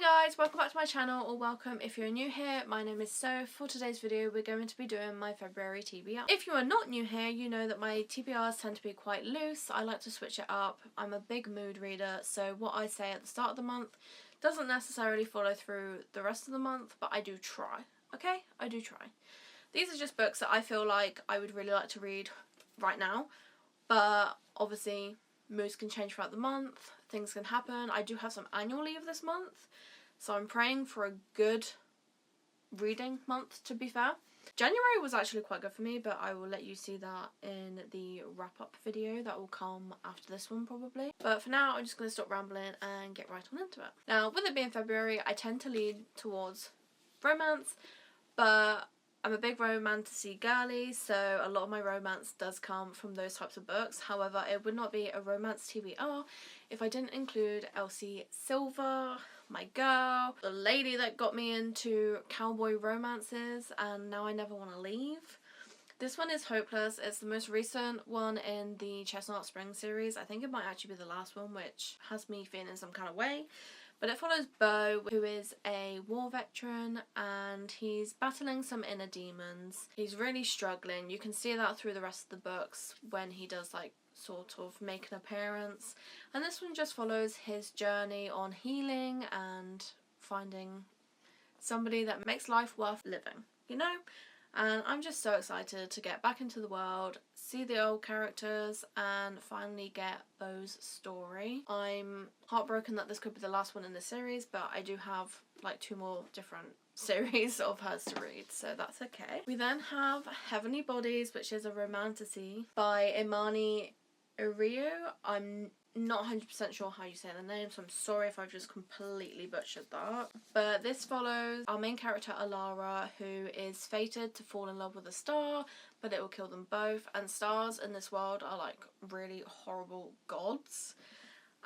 Hi guys, welcome back to my channel, or welcome if you're new here. My name is Soph. For today's video we're going to be doing my February TBR. If you are not new here, you know that my TBRs tend to be quite loose. I like to switch it up. I'm a big mood reader, so what I say at the start of the month doesn't necessarily follow through the rest of the month, but I do try. Okay? I do try. These are just books that I feel like I would really like to read right now, but obviously moods can change throughout the month, things can happen. I do have some annual leave this month, so I'm praying for a good reading month, to be fair. January was actually quite good for me, but I will let you see that in the wrap-up video that will come after this one probably. But for now, I'm just going to stop rambling and get right on into it. Now, with it being February, I tend to lean towards romance, but I'm a big romantic girly, so a lot of my romance does come from those types of books. However, it would not be a romance TBR if I didn't include Elsie Silver, my girl, the lady that got me into cowboy romances, and now I never want to leave. This one is Hopeless. It's the most recent one in the Chestnut Spring series. I think it might actually be the last one, which has me feeling some kind of way. But it follows Beau, who is a war veteran, and he's battling some inner demons. He's really struggling. You can see that through the rest of the books when he does like sort of make an appearance. And this one just follows his journey on healing and finding somebody that makes life worth living, you know? And I'm just so excited to get back into the world, see the old characters, and finally get Beau's story. I'm heartbroken that this could be the last one in the series, but I do have like 2 more different series of hers to read, so that's okay. We then have Heavenly Bodies, which is a romantasy by Imani Iriu. I'm not 100% sure how you say the name, so I'm sorry if I've just completely butchered that. But this follows our main character Alara, who is fated to fall in love with a star, but it will kill them both. And stars in this world are like really horrible gods.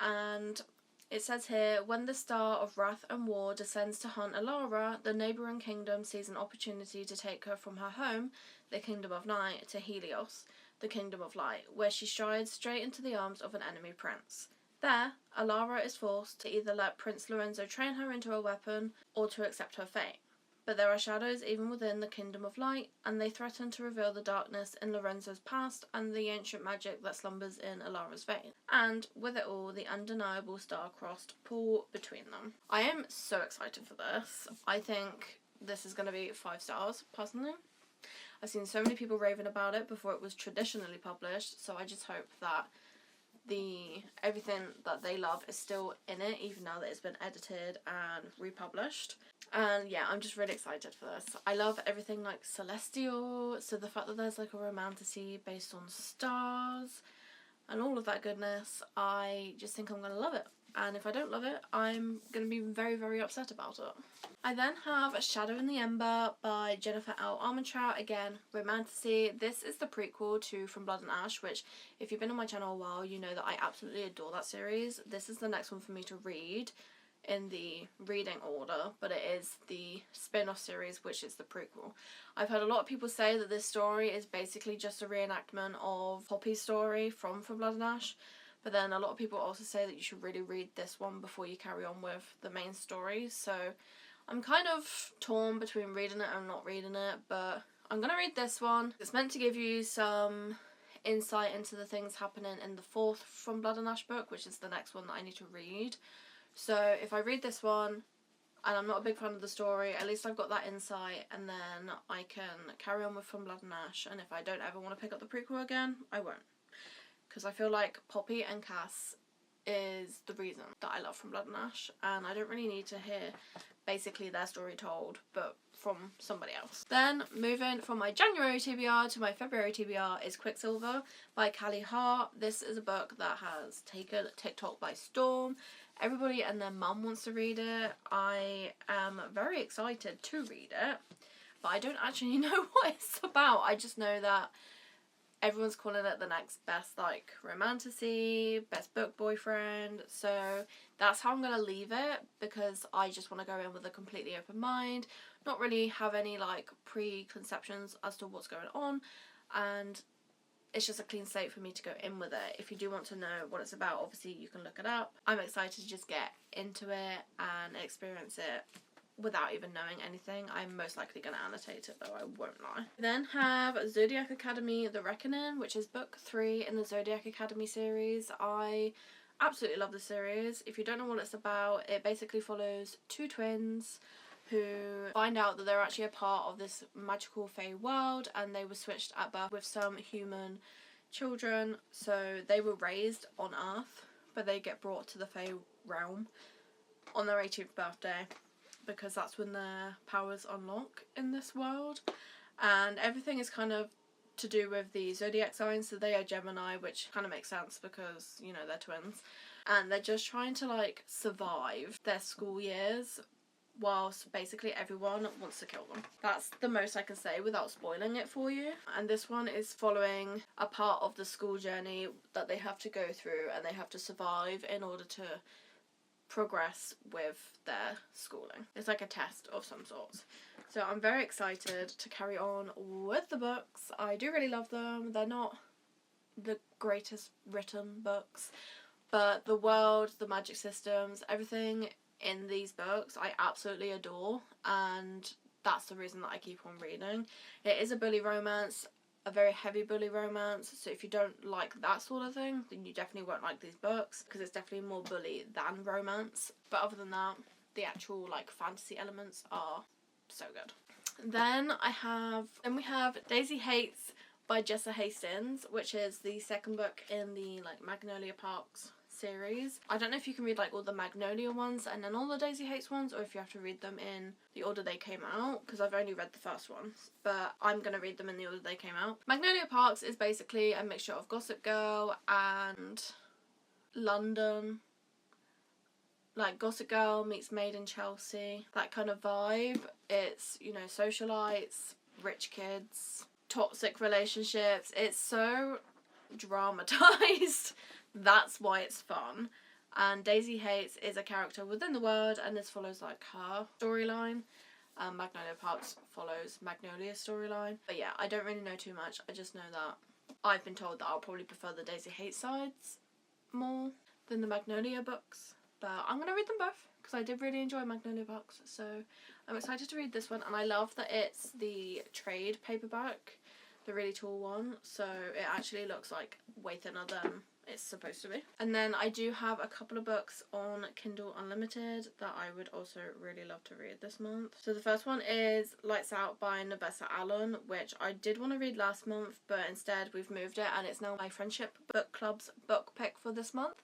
And it says here, when the star of wrath and war descends to hunt Alara, the neighbouring kingdom sees an opportunity to take her from her home, the kingdom of night, to Helios, the kingdom of light, where she strides straight into the arms of an enemy prince. There, Alara is forced to either let Prince Lorenzo train her into a weapon or to accept her fate. But there are shadows even within the kingdom of light, and they threaten to reveal the darkness in Lorenzo's past and the ancient magic that slumbers in Alara's veins. And with it all, the undeniable star-crossed pull between them. I am so excited for this. I think this is going to be 5 stars, personally. I've seen so many people raving about it before it was traditionally published, so I just hope that everything that they love is still in it, even now that it's been edited and republished. And yeah, I'm just really excited for this. I love everything like celestial, so the fact that there's like a romantasy based on stars and all of that goodness, I just think I'm going to love it. And if I don't love it, I'm going to be very, very upset about it. I then have A Shadow in the Ember by Jennifer L. Armentrout. Again, romantasy. This is the prequel to From Blood and Ash, which, if you've been on my channel a while, you know that I absolutely adore that series. This is the next one for me to read in the reading order, but it is the spin-off series, which is the prequel. I've heard a lot of people say that this story is basically just a reenactment of Poppy's story from Blood and Ash. But then a lot of people also say that you should really read this one before you carry on with the main story. So I'm kind of torn between reading it and not reading it, but I'm going to read this one. It's meant to give you some insight into the things happening in the 4th From Blood and Ash book, which is the next one that I need to read. So if I read this one and I'm not a big fan of the story, at least I've got that insight, and then I can carry on with From Blood and Ash. And if I don't ever want to pick up the prequel again, I won't. Because I feel like Poppy and Cass is the reason that I love From Blood and Ash, and I don't really need to hear basically their story told, but from somebody else. Then, moving from my January TBR to my February TBR is Quicksilver by Callie Hart. This is a book that has taken TikTok by storm. Everybody and their mum wants to read it. I am very excited to read it, but I don't actually know what it's about. I just know that everyone's calling it the next best like romantasy, best book boyfriend, so that's how I'm going to leave it, because I just want to go in with a completely open mind, not really have any like preconceptions as to what's going on, and it's just a clean slate for me to go in with it. If you do want to know what it's about, obviously you can look it up. I'm excited to just get into it and experience it without even knowing anything. I'm most likely going to annotate it though, I won't lie. We then have Zodiac Academy The Reckoning, which is book 3 in the Zodiac Academy series. I absolutely love the series. If you don't know what it's about, it basically follows 2 twins who find out that they're actually a part of this magical fae world, and they were switched at birth with some human children. So they were raised on Earth, but they get brought to the fae realm on their 18th birthday, because that's when their powers unlock in this world. And everything is kind of to do with the zodiac signs. So they are Gemini, which kind of makes sense because, you know, they're twins. And they're just trying to, like, survive their school years whilst basically everyone wants to kill them. That's the most I can say without spoiling it for you. And this one is following a part of the school journey that they have to go through, and they have to survive in order to progress with their schooling. It's like a test of some sort. So I'm very excited to carry on with the books. I do really love them. They're not the greatest written books, but the world, the magic systems, everything in these books I absolutely adore, and that's the reason that I keep on reading. It is a bully romance, a very heavy bully romance, so if you don't like that sort of thing, then you definitely won't like these books, because it's definitely more bully than romance. But other than that, the actual, like, fantasy elements are so good. Then we have Daisy Hates by Jessa Hastings, which is the second book in the, like, Magnolia Parks series. I don't know if you can read, like, all the Magnolia ones and then all the Daisy Hates ones, or if you have to read them in the order they came out, because I've only read the first ones, but I'm going to read them in the order they came out. Magnolia Parks is basically a mixture of Gossip Girl and London. Like, Gossip Girl meets Made in Chelsea, that kind of vibe. It's, you know, socialites, rich kids, toxic relationships. It's so dramatized. That's why it's fun. And Daisy Hates is a character within the world, and this follows, like, her storyline. Magnolia Parks follows Magnolia's storyline. But yeah, I don't really know too much. I just know that I've been told that I'll probably prefer the Daisy Hates sides more than the Magnolia books. But I'm going to read them both, because I did really enjoy Magnolia Parks. So I'm excited to read this one, and I love that it's the trade paperback, the really tall one. So it actually looks, like, way thinner than it's supposed to be. And then I do have a couple of books on Kindle Unlimited that I would also really love to read this month. So the first one is Lights Out by Navessa Allen, which I did want to read last month, but instead we've moved it, and it's now my Friendship Book Club's book pick for this month.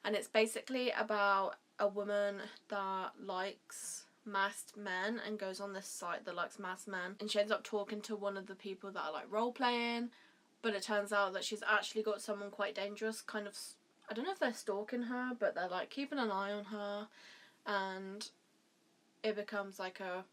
And it's basically about a woman that likes masked men and goes on this site that likes masked men, and she ends up talking to one of the people that are, like, role playing. But it turns out that she's actually got someone quite dangerous, kind of, I don't know if they're stalking her, but they're, like, keeping an eye on her, and it becomes, like, a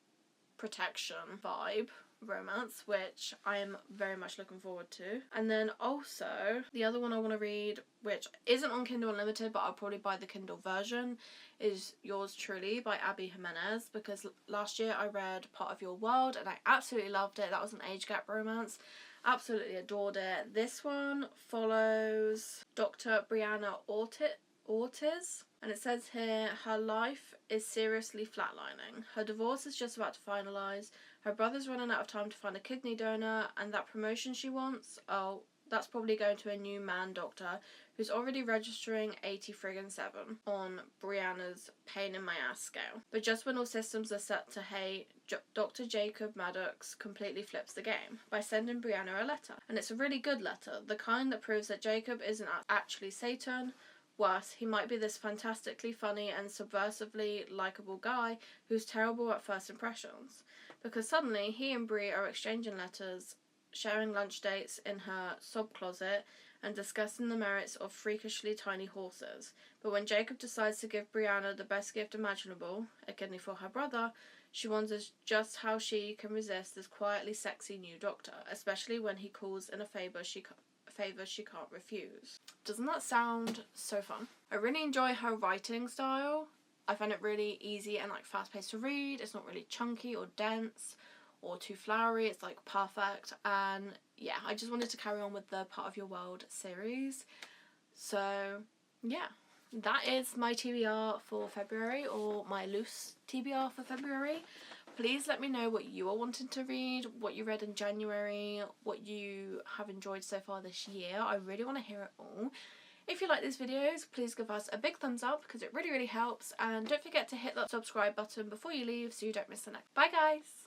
protection vibe romance, which I am very much looking forward to. And then also, the other one I want to read, which isn't on Kindle Unlimited, but I'll probably buy the Kindle version, is Yours Truly by Abby Jimenez, because last year I read Part of Your World, and I absolutely loved it. That was an age gap romance. Absolutely adored it. This one follows Dr. Brianna Ortiz, and it says here, her life is seriously flatlining. Her divorce is just about to finalise. Her brother's running out of time to find a kidney donor, and that promotion she wants, oh, that's probably going to a new man doctor who's already registering 80 friggin' 7 on Brianna's pain in my ass scale. But just when all systems are set to hate, Dr. Jacob Maddox completely flips the game by sending Brianna a letter. And it's a really good letter, the kind that proves that Jacob isn't actually Satan. Worse, he might be this fantastically funny and subversively likeable guy who's terrible at first impressions. Because suddenly, he and Brie are exchanging letters, sharing lunch dates in her sob closet, and discussing the merits of freakishly tiny horses. But when Jacob decides to give Brianna the best gift imaginable, a kidney for her brother, she wonders just how she can resist this quietly sexy new doctor, especially when he calls in a favour she can't refuse. Doesn't that sound so fun? I really enjoy her writing style. I find it really easy and, like, fast-paced to read. It's not really chunky or dense or too flowery. It's, like, perfect. And yeah, I just wanted to carry on with the Part of Your World series. So yeah, that is my TBR for February, or my loose TBR for February. Please let me know what you are wanting to read, what you read in January, what you have enjoyed so far this year. I really want to hear it all. If you like these videos, please give us a big thumbs up because it really helps, and don't forget to hit that subscribe button before you leave so you don't miss the next. Bye guys!